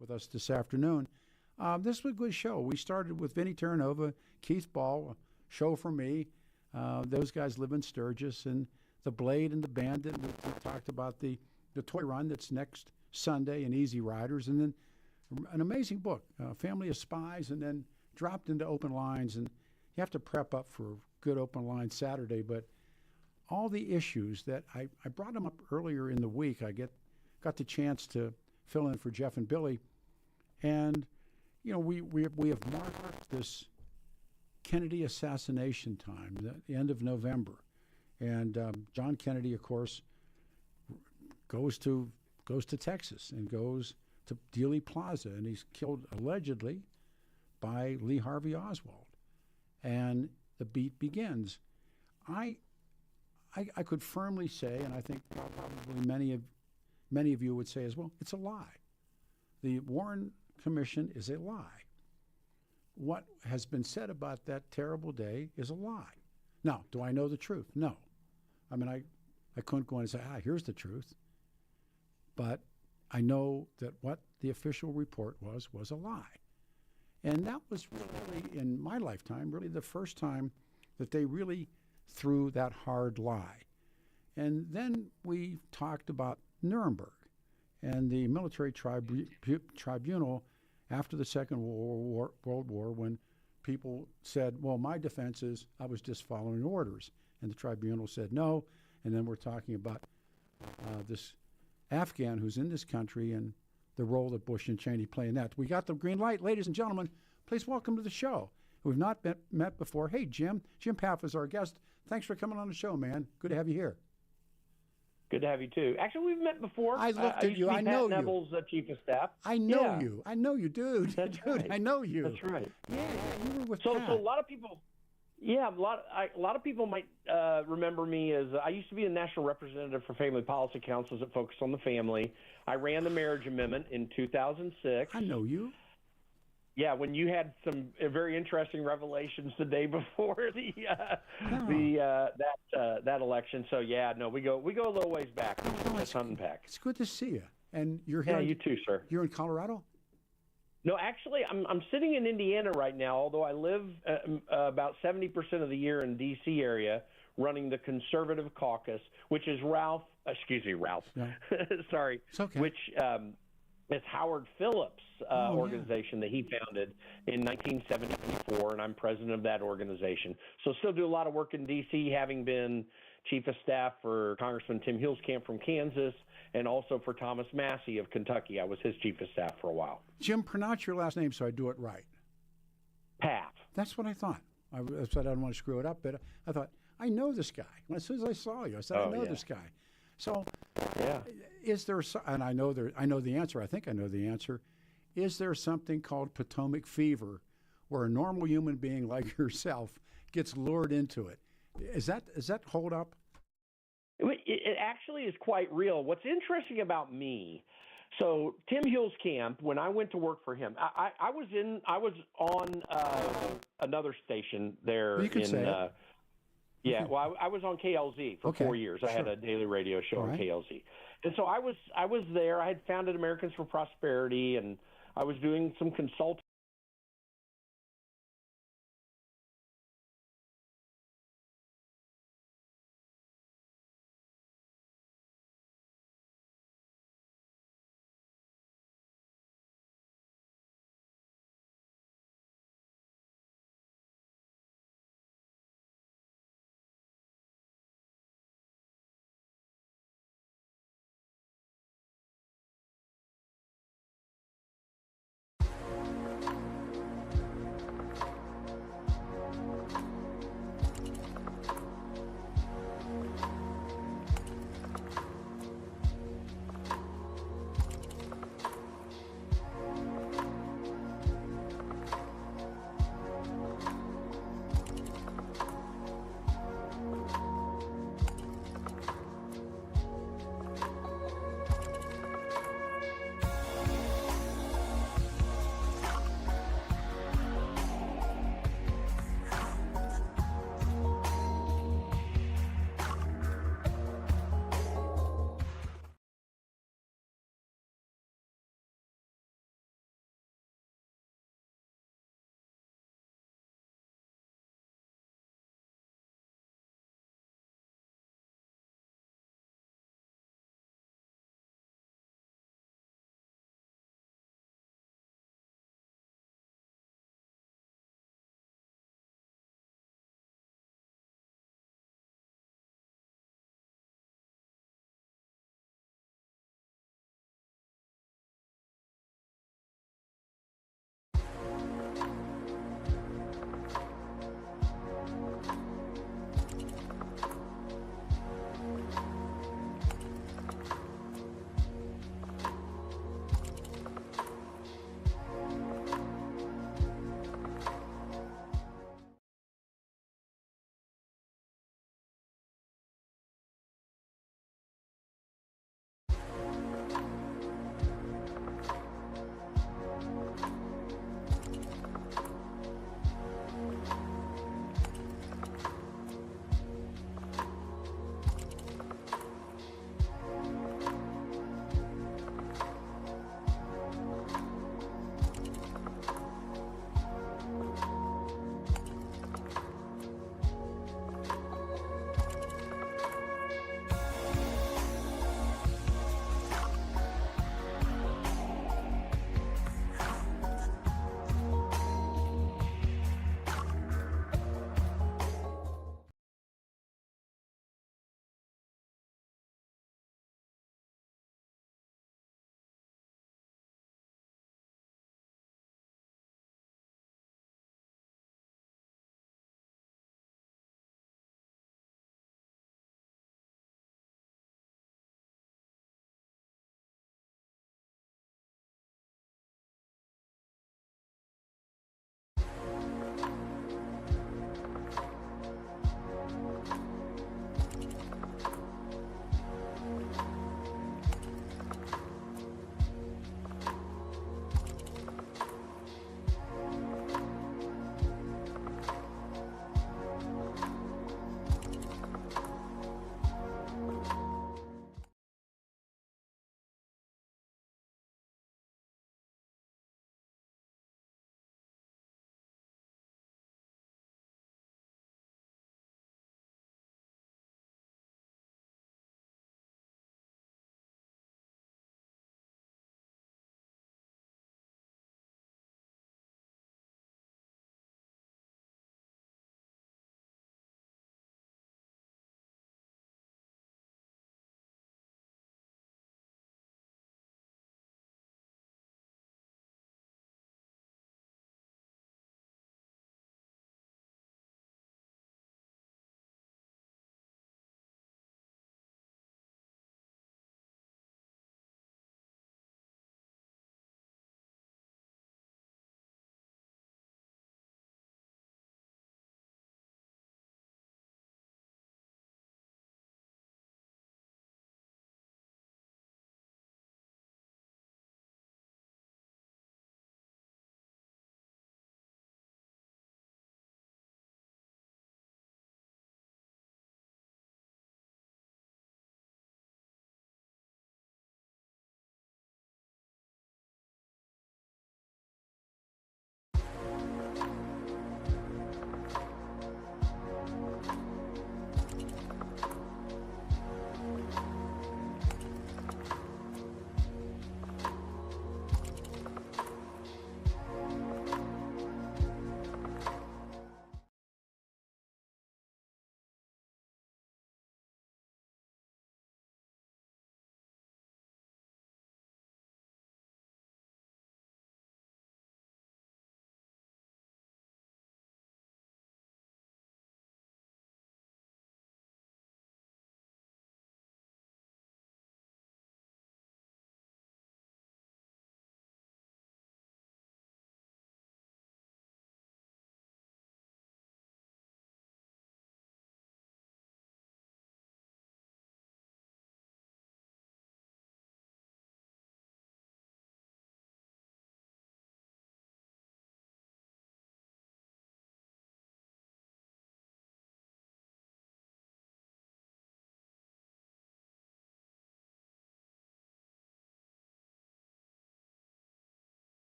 with us this afternoon. This was a good show. We started with Vinnie Terranova, Keith Ball, a show for me. Those guys live in Sturgis, and the Blade and the Bandit. We talked about the toy run that's next Sunday and Easy Riders, and then an amazing book, Family of Spies, and then dropped into Open Lines. And you have to prep up for good Open Line Saturday, but all the issues that I brought them up earlier in the week. I got the chance to fill in for Jeff and Billy, and we have marked this Kennedy assassination time, the end of November, and John Kennedy, of course, goes to Texas and goes to Dealey Plaza, and he's killed allegedly by Lee Harvey Oswald, and the beat begins. I could firmly say, and I think probably many of you would say as well, it's a lie. The Warren Commission is a lie. What has been said about that terrible day is a lie. Now, do I know the truth? No. I mean, I couldn't go in and say, here's the truth. But I know that what the official report was a lie. And that was really, in my lifetime, really the first time that they really threw that hard lie. And then we talked about Nuremberg and the military tribunal after the Second World War, when people said, well, my defense is I was just following orders. And the tribunal said no. And then we're talking about this Afghan who's in this country and the role that Bush and Cheney play in that. We got the green light. Ladies and gentlemen, please welcome to the show. We've not met before. Hey, Jim. Jim Pfaff is our guest. Thanks for coming on the show, man. Good to have you here. Good to have you, too. Actually, we've met before. I looked at you. I know you. Neville's chief of staff. I know you. I know you, dude. That's dude, right. I know you. That's right. Yeah, you were with So Pat. a lot of people, a lot of people might remember me as I used to be a national representative for family policy councils that focused on the family. I ran the marriage amendment in 2006. I know you. Yeah, when you had some very interesting revelations the day before that election. So yeah, no, we go a little ways back. Let's unpack. It's good to see you. And you're here. Yeah, you too, sir. You're in Colorado? No, actually, I'm sitting in Indiana right now. Although I live about 70% of the year in D.C. area, running the conservative caucus, which is Ralph. Yeah. Sorry. It's okay. Which it's Howard Phillips' organization that he founded in 1974, and I'm president of that organization. So still do a lot of work in D.C., having been chief of staff for Congressman Tim Huelskamp from Kansas and also for Thomas Massey of Kentucky. I was his chief of staff for a while. Jim, pronounce your last name so I do it right. Pfaff. That's what I thought. I said I don't want to screw it up, but I thought, I know this guy. As soon as I saw you, I said, I know this guy. So, is there? And I know the answer. I think I know the answer. Is there something called Potomac fever, where a normal human being like yourself gets lured into it? Is that hold up? It actually is quite real. What's interesting about me? So Tim Huelskamp, when I went to work for him, I was on another station there. Well, you can say it. Yeah, well, I was on KLZ for 4 years. I had a daily radio show on KLZ. And so I was there. I had founded Americans for Prosperity, and I was doing some consulting.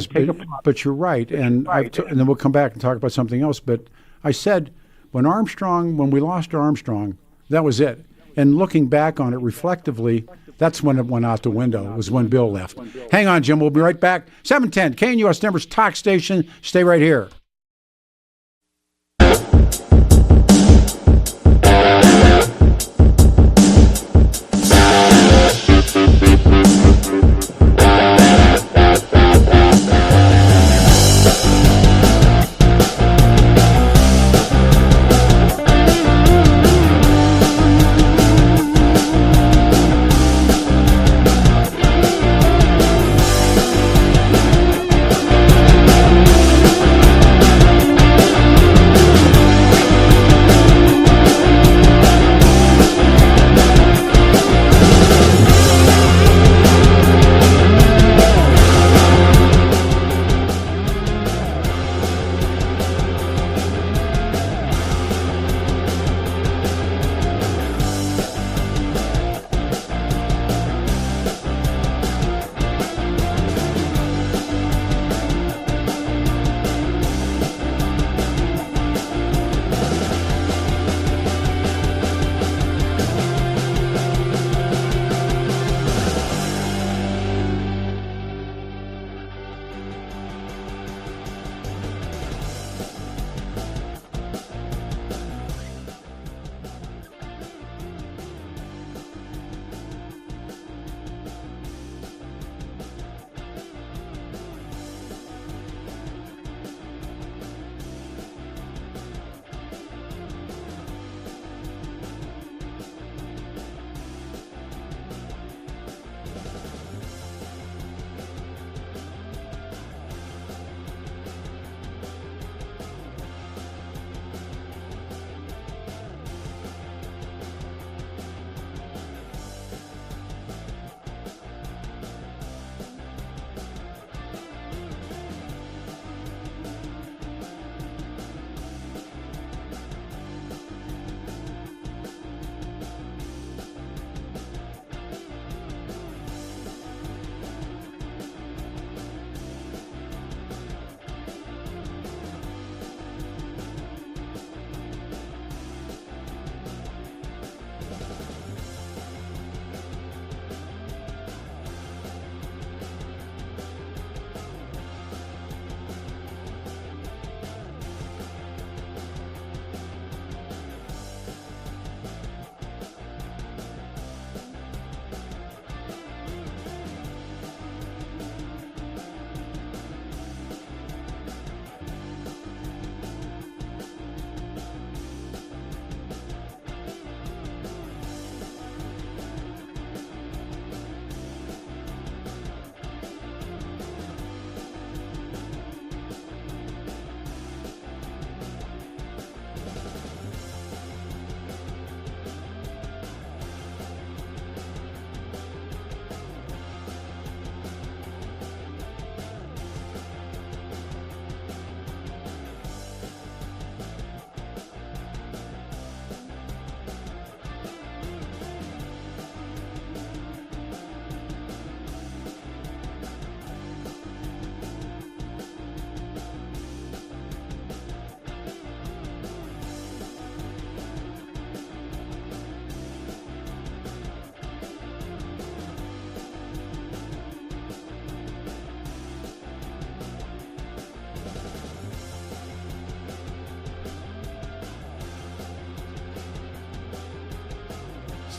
but you're right, and and then we'll come back and talk about something else. But I said when we lost Armstrong, that was it. And looking back on it reflectively, that's when it went out the window. It was when Bill left. Hang on, Jim. We'll be right back. 710 KNUS Denver's talk station. Stay right here.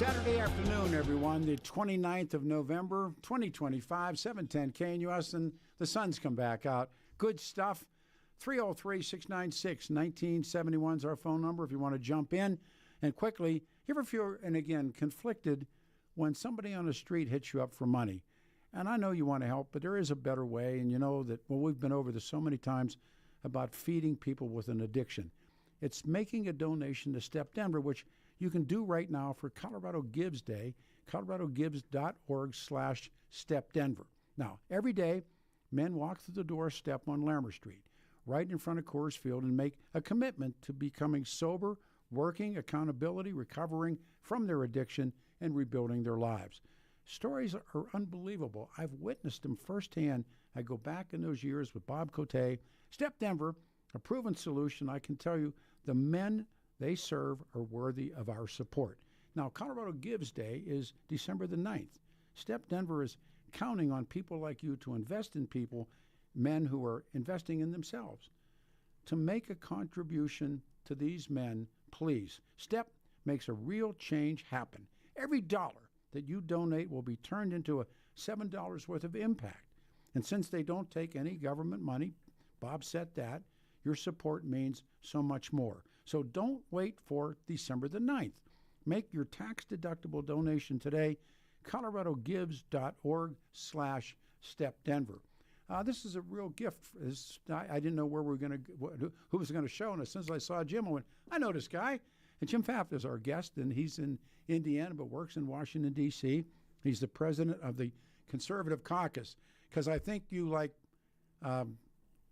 Saturday afternoon, everyone, the 29th of November, 2025, 710 KNUS, and the sun's come back out. Good stuff. 303-696-1971 is our phone number if you want to jump in. And quickly, you ever feel, and again, conflicted when somebody on the street hits you up for money? And I know you want to help, but there is a better way. And you know that, well, we've been over this so many times about feeding people with an addiction. It's making a donation to Step Denver, which you can do right now for Colorado Gives Day, coloradogives.org/StepDenver. Now, every day, men walk through the doorstep on Lammer Street, right in front of Coors Field, and make a commitment to becoming sober, working, accountability, recovering from their addiction, and rebuilding their lives. stories are unbelievable. I've witnessed them firsthand. I go back in those years with Bob Cote, Step Denver, a proven solution. I can tell you the men they serve are worthy of our support. Now, Colorado Gives Day is December the 9th. Step Denver is counting on people like you to invest in people, men who are investing in themselves. To make a contribution to these men, please. Step makes a real change happen. Every dollar that you donate will be turned into a $7 worth of impact. And since they don't take any government money, Bob said that, your support means so much more. So don't wait for December the 9th. Make your tax-deductible donation today, coloradogives.org/StepDenver. This is a real gift. I didn't know where we were going to, who was going to show. And as soon as I saw Jim, I went, I know this guy. And Jim Pfaff is our guest, and he's in Indiana but works in Washington, D.C. He's the president of the Conservative Caucus, because I think you like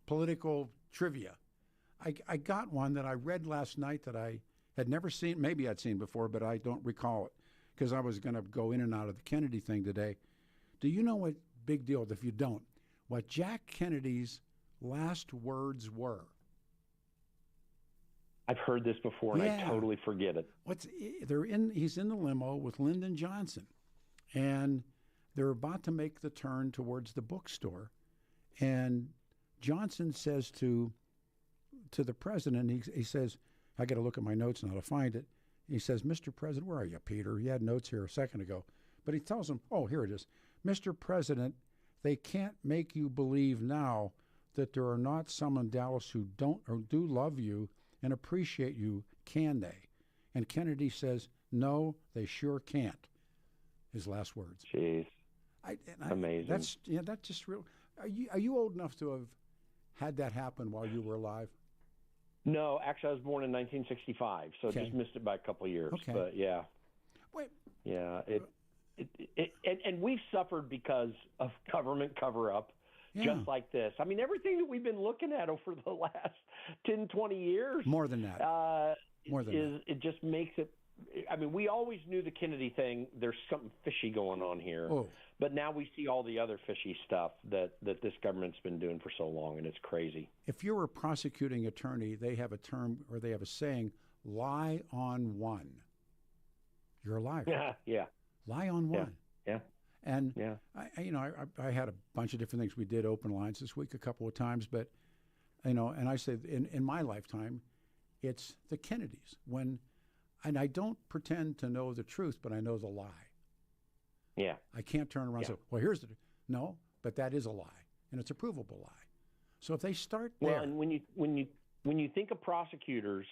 political trivia. I got one that I read last night that I had never seen. Maybe I'd seen before, but I don't recall it because I was going to go in and out of the Kennedy thing today. Do you know what, big deal if you don't, what Jack Kennedy's last words were? I've heard this before, and I totally forget it. He's in the limo with Lyndon Johnson, and they're about to make the turn towards the bookstore, and Johnson says to the president, he says, I got to look at my notes now to find it. He says, Mr. President, where are you, Peter? You had notes here a second ago. But he tells him, oh, here it is. Mr. President, they can't make you believe now that there are not some in Dallas who don't or do love you and appreciate you, can they? And Kennedy says, no, they sure can't. His last words. Jeez. Amazing. That's just real. Are you old enough to have had that happen while you were alive? No, actually, I was born in 1965, so Okay. just missed it by a couple of years. Okay. But yeah. Wait. Yeah. And we've suffered because of government cover-up. Yeah. Just like this. I mean, everything that we've been looking at over the last 10, 20 years. More than that. More than that. It just makes it. I mean, we always knew the Kennedy thing. There's something fishy going on here. Oh. But now we see all the other fishy stuff that this government's been doing for so long, and it's crazy. If you're a prosecuting attorney, they have a term or they have a saying, lie on one. You're a liar. Yeah. Lie on one. Yeah. And Yeah. I had a bunch of different things. We did open lines this week a couple of times, but and I say in my lifetime, it's the Kennedys. And I don't pretend to know the truth, but I know the lie. Yeah. I can't turn around and say, well, no, but that is a lie, and it's a provable lie. So if they start there, well, and when you think of prosecutors,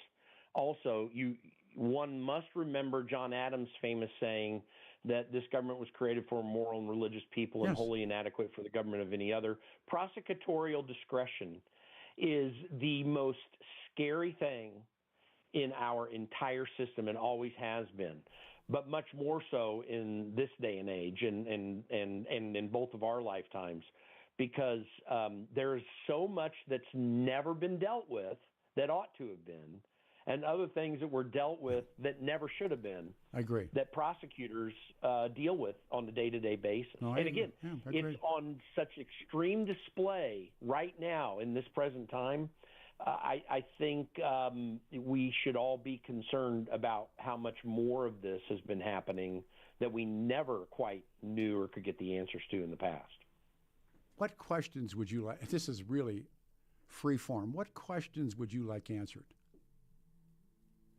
also one must remember John Adams' famous saying that this government was created for moral and religious people and Yes. wholly inadequate for the government of any other. Prosecutorial discretion is the most scary thing in our entire system and always has been, but much more so in this day and age and in both of our lifetimes, because there's so much that's never been dealt with that ought to have been, and other things that were dealt with that never should have been. I agree. That prosecutors deal with on a day-to-day basis. No, and again, I agree. it's on such extreme display right now in this present time. I think we should all be concerned about how much more of this has been happening that we never quite knew or could get the answers to in the past. What questions would you like? This is really free form. What questions would you like answered?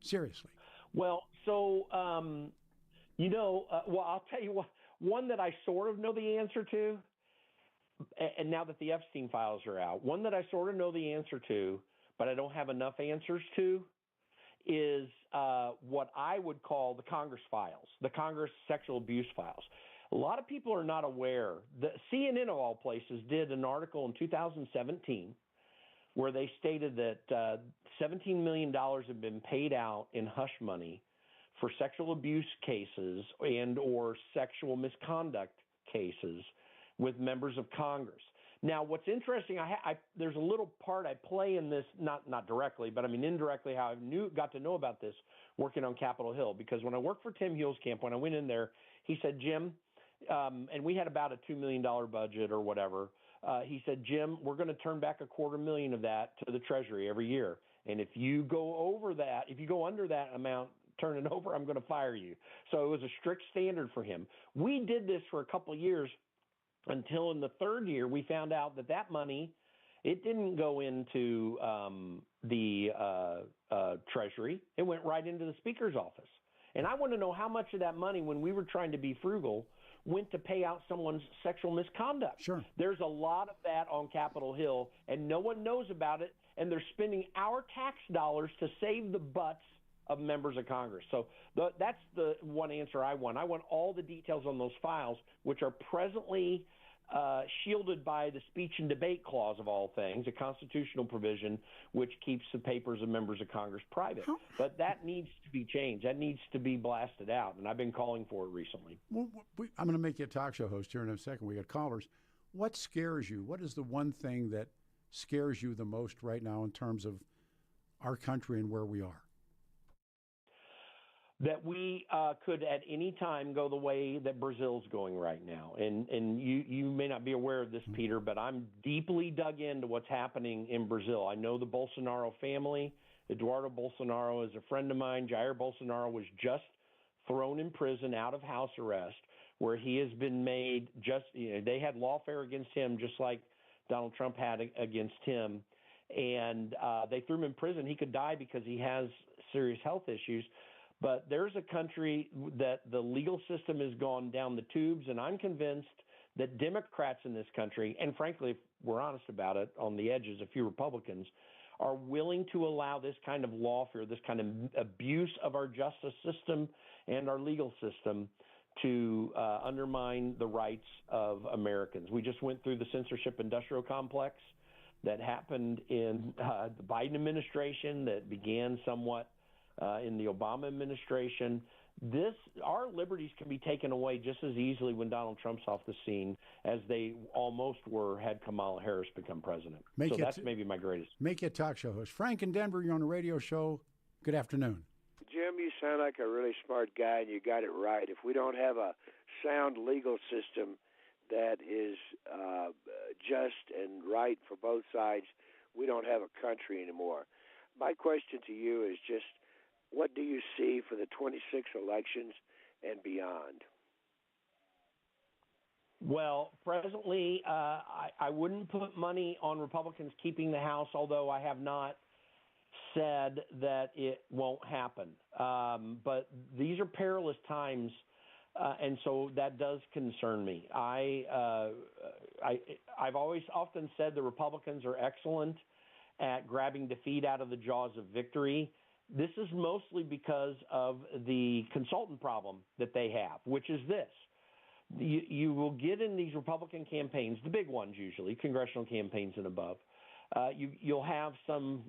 Seriously. Well, so, well, I'll tell you what, one that I sort of know the answer to, and now that the Epstein files are out, one that I sort of know the answer to, but I don't have enough answers to, is what I would call the Congress files, the Congress sexual abuse files. A lot of people are not aware that CNN, of all places, did an article in 2017 where they stated that $17 million had been paid out in hush money for sexual abuse cases and or sexual misconduct cases with members of Congress. Now, what's interesting, there's a little part I play in this, not directly, but I mean indirectly, how I got to know about this working on Capitol Hill. Because when I worked for Tim Huelskamp, when I went in there, he said, Jim, and we had about a $2 million budget or whatever. He said, Jim, we're going to turn back $250,000 of that to the Treasury every year. And if you go over that, if you go under that amount, turn it over, I'm going to fire you. So it was a strict standard for him. We did this for a couple of years until in the third year we found out that that money, it didn't go into the Treasury. It went right into the Speaker's office. And I want to know how much of that money, when we were trying to be frugal, went to pay out someone's sexual misconduct. Sure. There's a lot of that on Capitol Hill, and no one knows about it, and they're spending our tax dollars to save the butts of members of Congress. So that's the one answer I want. I want all the details on those files, which are presently shielded by the speech and debate clause of all things, a constitutional provision which keeps the papers of members of Congress private. But that needs to be changed. That needs to be blasted out, and I've been calling for it recently. Well, I'm going to make you a talk show host here in a second. We got callers. What scares you? What is the one thing that scares you the most right now in terms of our country and where we are? That we could at any time go the way that Brazil's going right now. And you may not be aware of this, Peter, but I'm deeply dug into what's happening in Brazil. I know the Bolsonaro family. Eduardo Bolsonaro is a friend of mine. Jair Bolsonaro was just thrown in prison out of house arrest, where he has been made they had lawfare against him just like Donald Trump had against him. And they threw him in prison. He could die because he has serious health issues. But there's a country that the legal system has gone down the tubes, and I'm convinced that Democrats in this country, and frankly, if we're honest about it, on the edges, a few Republicans, are willing to allow this kind of lawfare, this kind of abuse of our justice system and our legal system to undermine the rights of Americans. We just went through the censorship industrial complex that happened in the Biden administration that began somewhat in the Obama administration. Our liberties can be taken away just as easily when Donald Trump's off the scene as they almost were had Kamala Harris become president. That's maybe my greatest. Make you a talk show host. Frank in Denver, you're on a radio show. Good afternoon. Jim, you sound like a really smart guy, and you got it right. If we don't have a sound legal system that is just and right for both sides, we don't have a country anymore. My question to you is just, what do you see for the 26 elections and beyond? Well, presently, I wouldn't put money on Republicans keeping the House, although I have not said that it won't happen. But these are perilous times, and so that does concern me. I've always often said the Republicans are excellent at grabbing defeat out of the jaws of victory. This is mostly because of the consultant problem that they have, which is this. You will get in these Republican campaigns, the big ones usually, congressional campaigns and above, you'll have some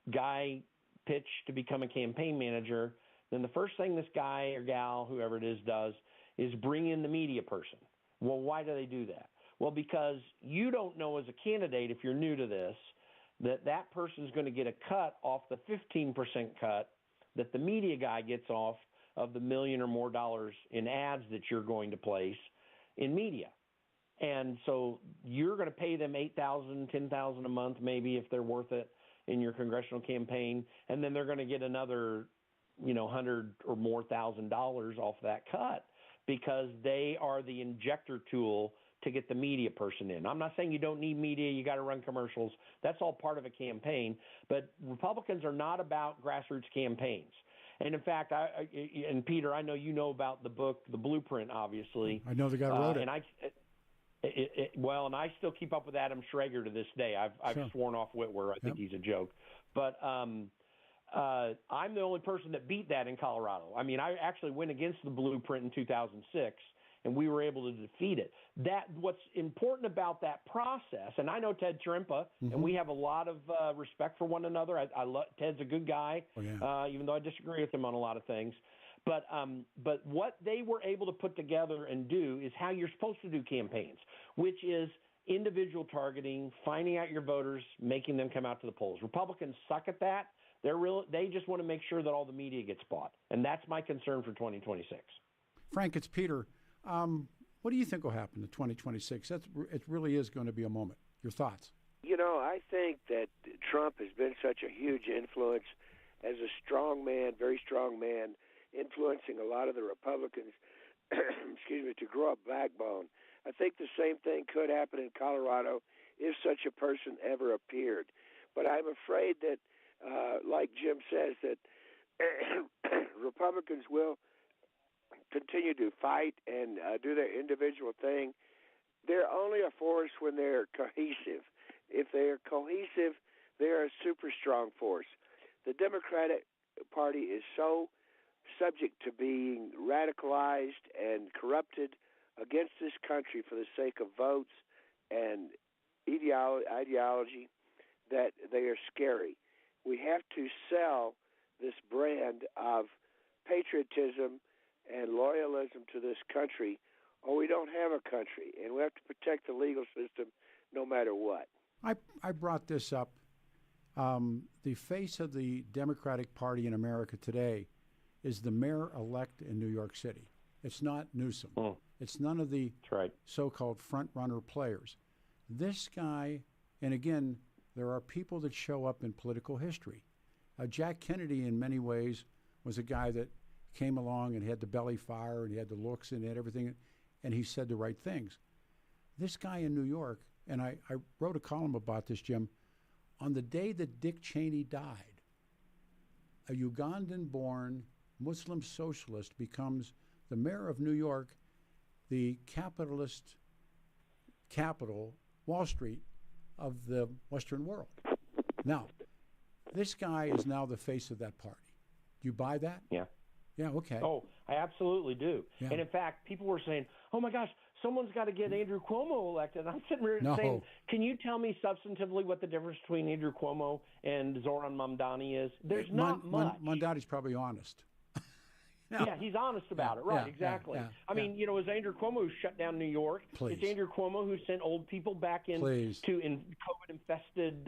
guy pitch to become a campaign manager. Then the first thing this guy or gal, whoever it is, does is bring in the media person. Well, why do they do that? Well, because you don't know as a candidate, if you're new to this, that person's going to get a cut off the 15% cut that the media guy gets off of the $1 million or more in ads that you're going to place in media. And so you're going to pay them $8,000, $10,000 a month, maybe, if they're worth it in your congressional campaign, and then they're going to get another, $100 or more $1,000 off that cut because they are the injector tool to get the media person in. I'm not saying you don't need media, you got to run commercials. That's all part of a campaign. But Republicans are not about grassroots campaigns. And in fact, and Peter, I know you know about the book, The Blueprint, obviously. I know the guy who wrote it. And I still keep up with Adam Schrager to this day. I've Sure. sworn off Whitwer. I think he's a joke. But I'm the only person that beat that in Colorado. I mean, I actually went against the Blueprint in 2006, and we were able to defeat it. What's important about that process, and I know Ted Trempa, and we have a lot of respect for one another. I love Ted's a good guy, even though I disagree with him on a lot of things. But what they were able to put together and do is how you're supposed to do campaigns, which is individual targeting, finding out your voters, making them come out to the polls. Republicans suck at that. They just want to make sure that all the media gets bought, and that's my concern for 2026. Frank, it's Peter. What do you think will happen in 2026? It really is going to be a moment. Your thoughts? I think that Trump has been such a huge influence as a strong man, very strong man, influencing a lot of the Republicans, excuse me, to grow a backbone. I think the same thing could happen in Colorado if such a person ever appeared. But I'm afraid that, like Jim says, that Republicans will continue to fight and do their individual thing. They're only a force when they're cohesive. If they're cohesive, they're a super strong force. The Democratic Party is so subject to being radicalized and corrupted against this country for the sake of votes and ideology that they are scary. We have to sell this brand of patriotism and loyalism to this country, or we don't have a country, and we have to protect the legal system no matter what. I brought this up. The face of the Democratic Party in America today is the mayor-elect in New York City. It's not Newsom. It's none of the so-called front-runner players. This guy, and again, there are people that show up in political history. Jack Kennedy, in many ways, was a guy that came along and had the belly fire and he had the looks and he had everything, and he said the right things. This guy in New York, and I wrote a column about this, Jim, on the day that Dick Cheney died, a Ugandan-born Muslim socialist becomes the mayor of New York, the capitalist capital, Wall Street, of the Western world. Now, this guy is now the face of that party. Do you buy that? Yeah. Yeah, okay. Oh, I absolutely do. Yeah. And in fact, people were saying, oh my gosh, someone's got to get Andrew Cuomo elected. And I'm sitting there saying, can you tell me substantively what the difference between Andrew Cuomo and Zoran Mamdani is? There's not much. Mamdani's probably honest. Yeah, he's honest about it. Right, exactly. I mean, it was Andrew Cuomo who shut down New York. Please. It's Andrew Cuomo who sent old people back in to COVID-infested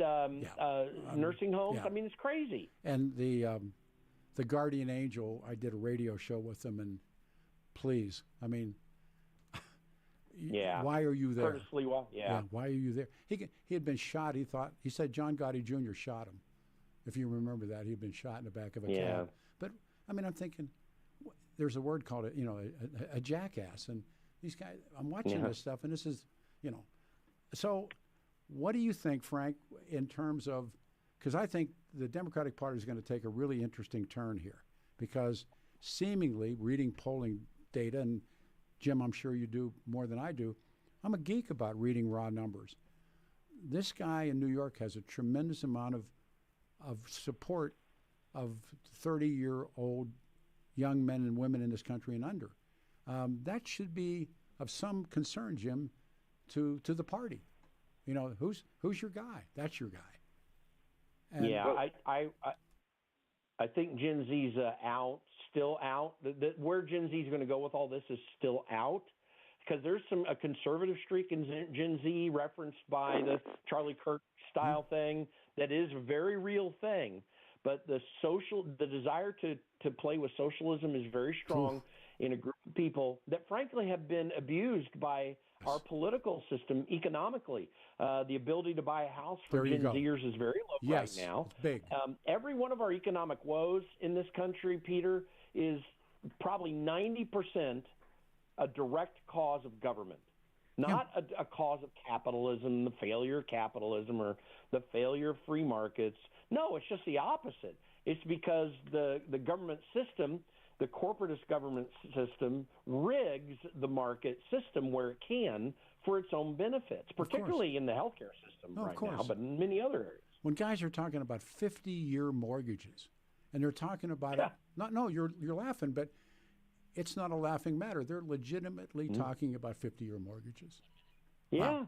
nursing homes. I mean, it's crazy. And the guardian angel, I did a radio show with him, and please, I mean, why are you there? Curtis Lewa, why are you there? He had been shot. He said John Gotti Jr. shot him. If you remember that, he'd been shot in the back of a cab. But I mean, I'm thinking, there's a word called a jackass, and these guys. I'm watching this stuff, and this is, So, what do you think, Frank, in terms of? Because I think the Democratic Party is going to take a really interesting turn here, because seemingly, reading polling data, and Jim, I'm sure you do more than I do, I'm a geek about reading raw numbers. This guy in New York has a tremendous amount of support of 30-year-old young men and women in this country and under. That should be of some concern, Jim, to the party. Who's your guy? That's your guy. And I think Gen Z's still out. Where Gen Z is going to go with all this is still out, because there's a conservative streak in Gen Z referenced by the Charlie Kirk style thing that is a very real thing. But the desire to play with socialism is very strong in a group of people that frankly have been abused by our political system economically. The ability to buy a house for Gen Zers is very low right now. It's big. Every one of our economic woes in this country, Peter, is probably 90% a direct cause of government. Not a cause of capitalism, the failure of capitalism, or the failure of free markets. No, it's just the opposite. It's because the government system, the corporatist government system, rigs the market system where it can for its own benefits, particularly in the healthcare system now, but in many other areas. When guys are talking about 50-year mortgages, and they're talking about you're laughing, but it's not a laughing matter. They're legitimately talking about 50-year mortgages. Yeah.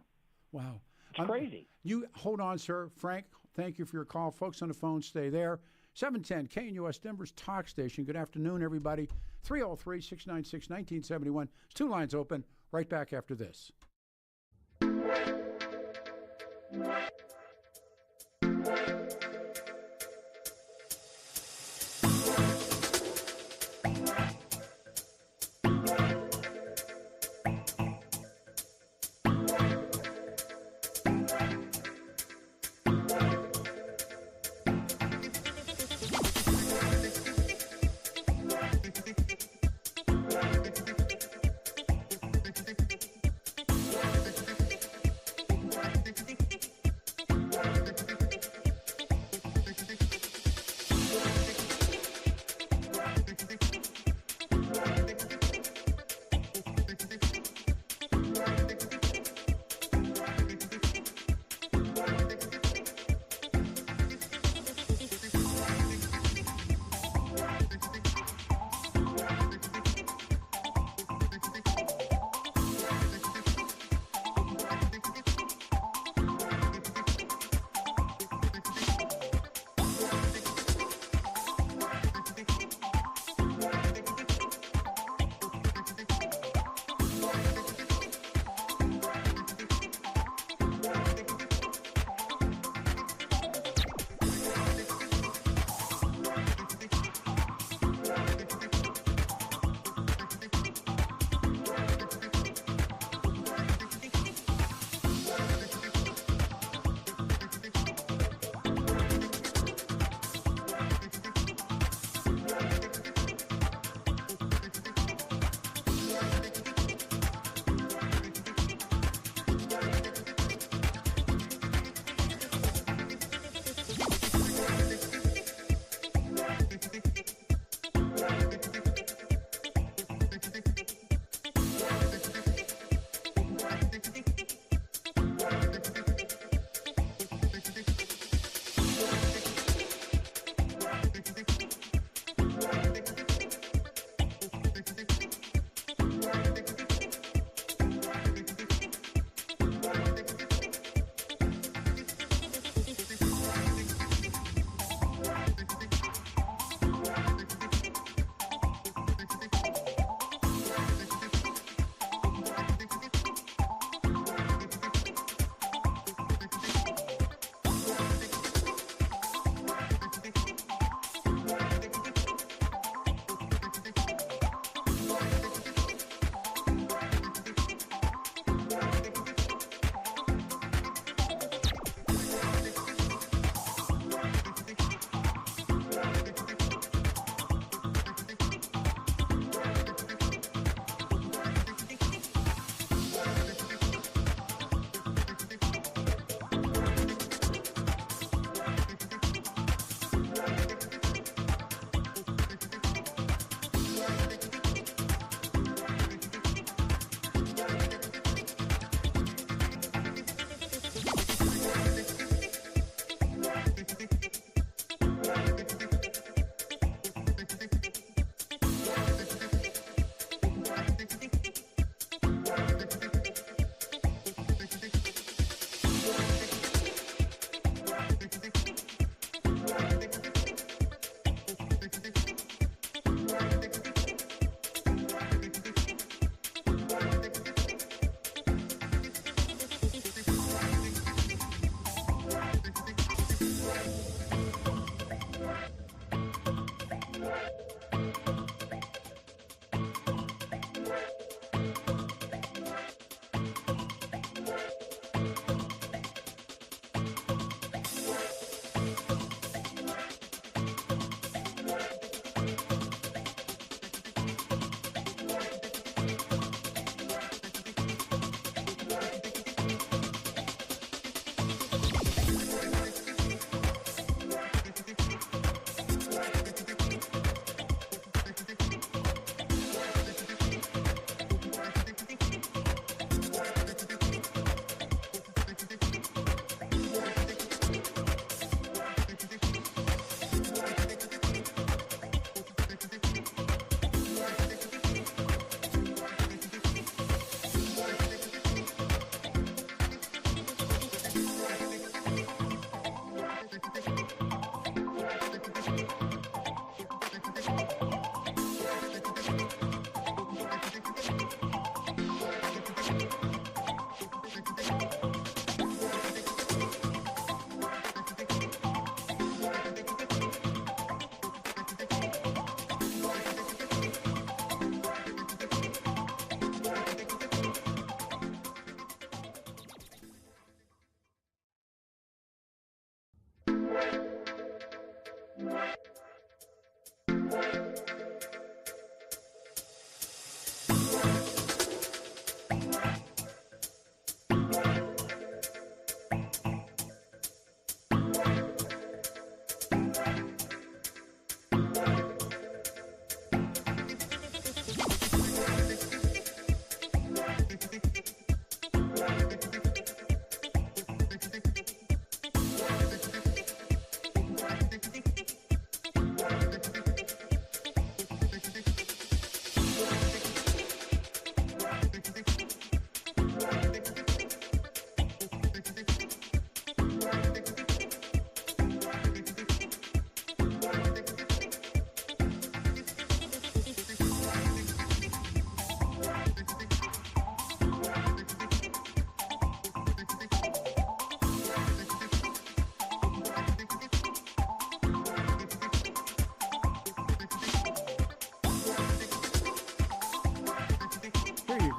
Wow. It's crazy. You hold on, sir. Frank, thank you for your call. Folks on the phone, stay there. 710 KNUS, Denver's talk station. Good afternoon, everybody. 303-696-1971. There's two lines open. Right back after this.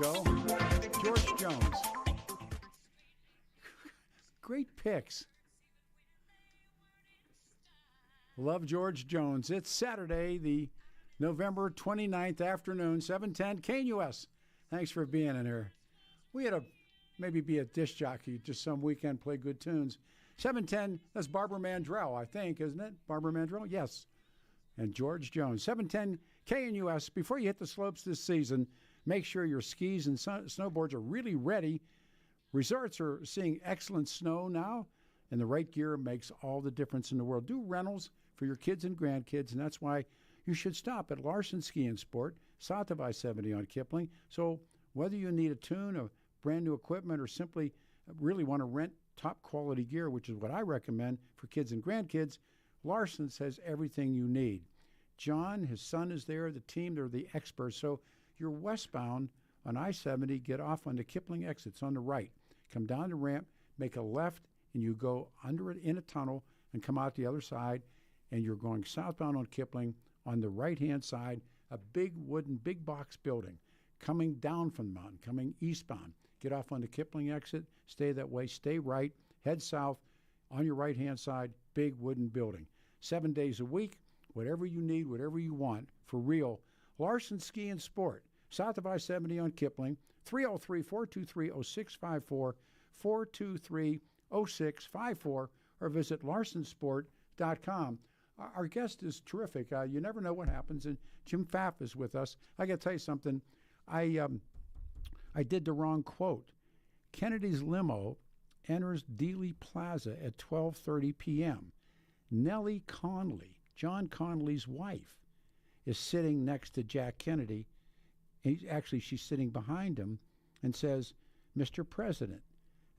go. George Jones. Great picks. Love George Jones. It's Saturday, the November 29th afternoon, 7:10 KNUS. Thanks for being in here. We had to maybe be a disc jockey just some weekend, play good tunes. 7:10, that's Barbara Mandrell, I think, isn't it? Barbara Mandrell? Yes. And George Jones. 7:10 KNUS. Before you hit the slopes this season, make sure your skis and snowboards are really ready. Resorts are seeing excellent snow now, and the right gear makes all the difference in the world. Do rentals for your kids and grandkids, and that's why you should stop at Larson Ski and Sport, south of I-70 on Kipling. So whether you need a tune of brand new equipment or simply really want to rent top quality gear, which is what I recommend for kids and grandkids, Larson's has everything you need. John, his son, is there, the team, they're the experts. So you're westbound on I-70, get off on the Kipling exits on the right. Come down the ramp, make a left, and you go under it in a tunnel and come out the other side, and you're going southbound on Kipling. On the right-hand side, a big wooden, big box building coming down from the mountain, coming eastbound. Get off on the Kipling exit, stay that way, stay right, head south. On your right-hand side, big wooden building. 7 days a week, whatever you need, whatever you want, for real. Larson Ski and Sport, south of I-70 on Kipling, 303-423-0654, 423-0654, or visit larsonsport.com. Our guest is terrific. You never know what happens, and Jim Pfaff is with us. I got to tell you something. I did the wrong quote. Kennedy's limo enters Dealey Plaza at 12:30 p.m. Nellie Conley, John Conley's wife, is sitting next to Jack Kennedy. She's sitting behind him and says, "Mr. President,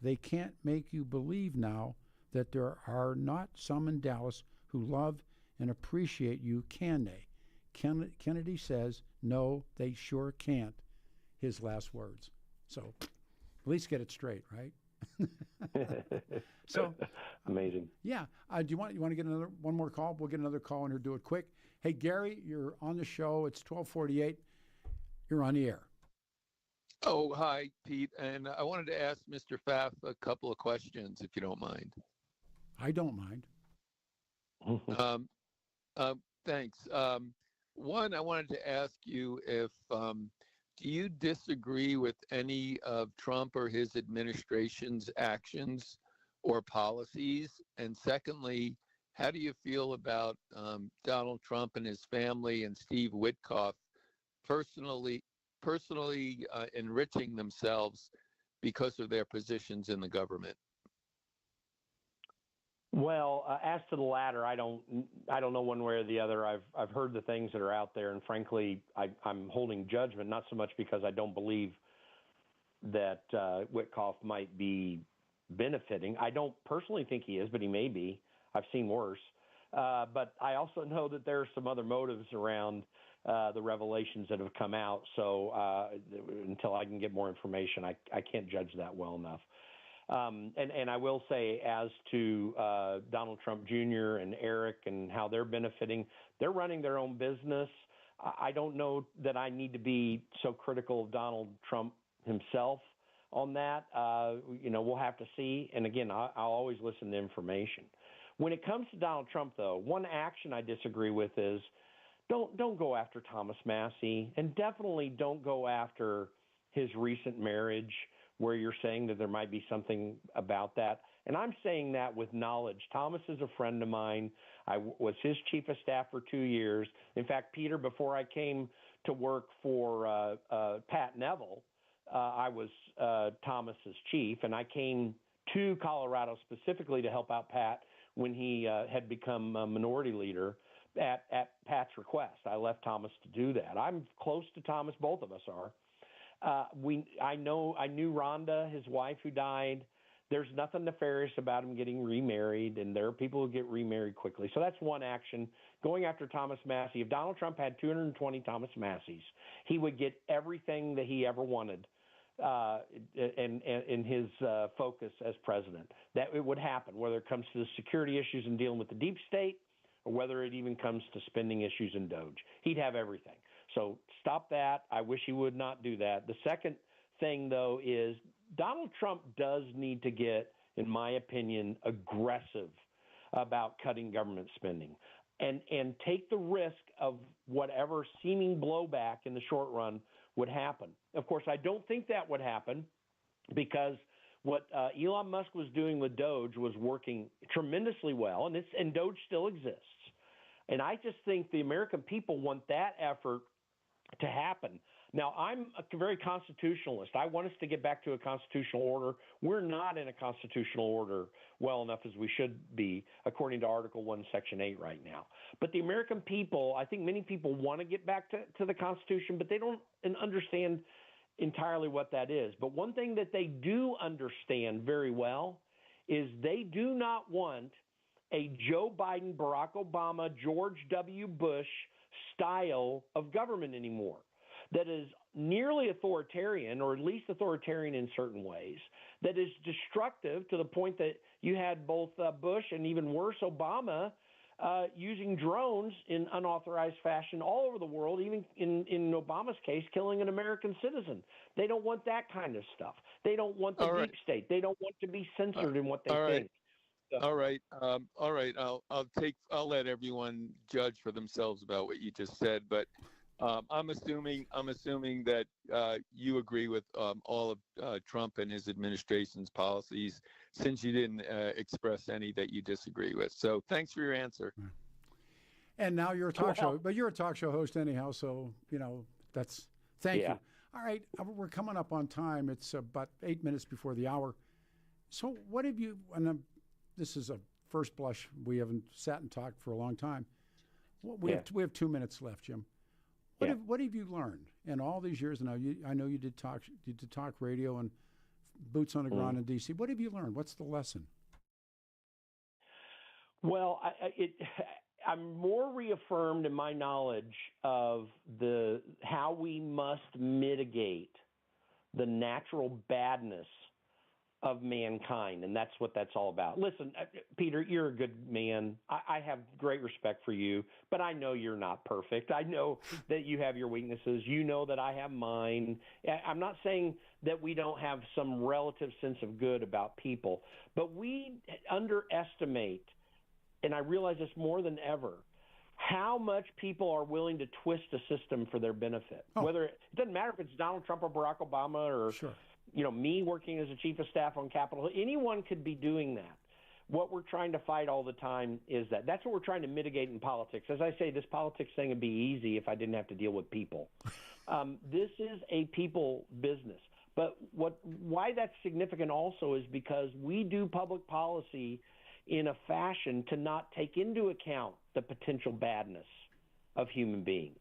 they can't make you believe now that there are not some in Dallas who love and appreciate you, can they?" Kennedy says, "No, they sure can't." His last words. So at least get it straight, right? So amazing. Yeah. Do you want to get one more call? We'll get another call in here. Do it quick. Hey, Gary, you're on the show. It's 12:48. You're on the air. Oh, hi, Pete. And I wanted to ask Mr. Pfaff a couple of questions, if you don't mind. I don't mind. Thanks. One, I wanted to ask you if do you disagree with any of Trump or his administration's actions or policies? And secondly, how do you feel about Donald Trump and his family and Steve Witkoff personally enriching themselves because of their positions in the government? Well, as to the latter, I don't know one way or the other. I've heard the things that are out there, and frankly, I'm holding judgment, not so much because I don't believe that Witkoff might be benefiting. I don't personally think he is, but he may be. I've seen worse. But I also know that there are some other motives around the revelations that have come out. So until I can get more information, I can't judge that well enough. And I will say, as to Donald Trump Jr. and Eric and how they're benefiting, they're running their own business. I don't know that I need to be so critical of Donald Trump himself on that. We'll have to see. And again, I'll always listen to information. When it comes to Donald Trump, though, one action I disagree with is don't go after Thomas Massey, and definitely don't go after his recent marriage, where you're saying that there might be something about that. And I'm saying that with knowledge. Thomas is a friend of mine. I was his chief of staff for 2 years. In fact, Peter, before I came to work for Pat Neville, I was Thomas's chief, and I came to Colorado specifically to help out Pat when he had become a minority leader at Pat's request. I left Thomas to do that. I'm close to Thomas. Both of us are. I knew Rhonda, his wife, who died. There's nothing nefarious about him getting remarried, and there are people who get remarried quickly. So that's one action, going after Thomas Massey. If Donald Trump had 220 Thomas Masseys, he would get everything that he ever wanted in his focus as president. That it would happen, whether it comes to the security issues and dealing with the deep state, or whether it even comes to spending issues in DOJ. He'd have everything. So stop that. I wish he would not do that. The second thing, though, is Donald Trump does need to get, in my opinion, aggressive about cutting government spending and take the risk of whatever seeming blowback in the short run would happen. Of course, I don't think that would happen because what Elon Musk was doing with Doge was working tremendously well, and Doge still exists. And I just think the American people want that effort to happen. Now, I'm a very constitutionalist. I want us to get back to a constitutional order. We're not in a constitutional order well enough as we should be, according to Article 1, Section 8 right now. But the American people, I think many people want to get back to the Constitution, but they don't understand entirely what that is. But one thing that they do understand very well is they do not want a Joe Biden, Barack Obama, George W. Bush style of government anymore that is nearly authoritarian, or at least authoritarian in certain ways, that is destructive to the point that you had both Bush and even worse, Obama, using drones in unauthorized fashion all over the world, even in Obama's case, killing an American citizen. They don't want that kind of stuff. They don't want the deep state. They don't want to be censored in what they think. So. All right. I'll let everyone judge for themselves about what you just said, but I'm assuming that you agree with all of Trump and his administration's policies, since you didn't express any that you disagree with. So thanks for your answer. And now you're a talk show, but you're a talk show host anyhow, so thank you. All right, we're coming up on time. It's about 8 minutes before the hour. So what have you? And this is a first blush. We haven't sat and talked for a long time. We have 2 minutes left, Jim. What have you learned in all these years? Now, I know you did talk radio and boots on the ground in D.C. What have you learned? What's the lesson? Well, I'm more reaffirmed in my knowledge of how we must mitigate the natural badness of mankind, and that's what that's all about. Listen, Peter, you're a good man. I have great respect for you, but I know you're not perfect. I know that you have your weaknesses. You know that I have mine. I'm not saying that we don't have some relative sense of good about people, but we underestimate, and I realize this more than ever, how much people are willing to twist a system for their benefit. Whether it doesn't matter if it's Donald Trump or Barack Obama or me working as a chief of staff on Capitol Hill. Anyone could be doing that. What we're trying to fight all the time is that. That's what we're trying to mitigate in politics. As I say, this politics thing would be easy if I didn't have to deal with people. This is a people business. But why that's significant also is because we do public policy in a fashion to not take into account the potential badness of human beings.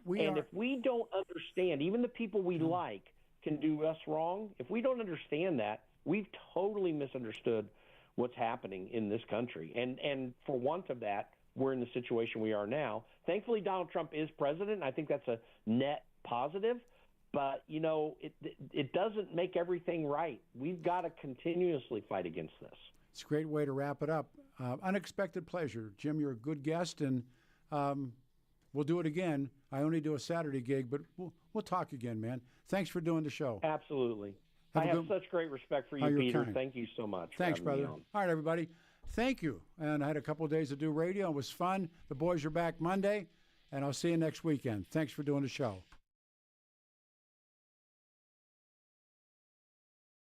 If we don't understand, even the people we like can do us wrong. If we don't understand that, we've totally misunderstood what's happening in this country. And for want of that, we're in the situation we are now. Thankfully, Donald Trump is president. I think that's a net positive. But, it doesn't make everything right. We've got to continuously fight against this. It's a great way to wrap it up. Unexpected pleasure. Jim, you're a good guest, and we'll do it again. I only do a Saturday gig, but we'll talk again, man. Thanks for doing the show. Absolutely. I have such great respect for you, Peter. Kind. Thank you so much. Thanks, brother. All right, everybody. Thank you. And I had a couple of days to do radio. It was fun. The boys are back Monday, and I'll see you next weekend. Thanks for doing the show.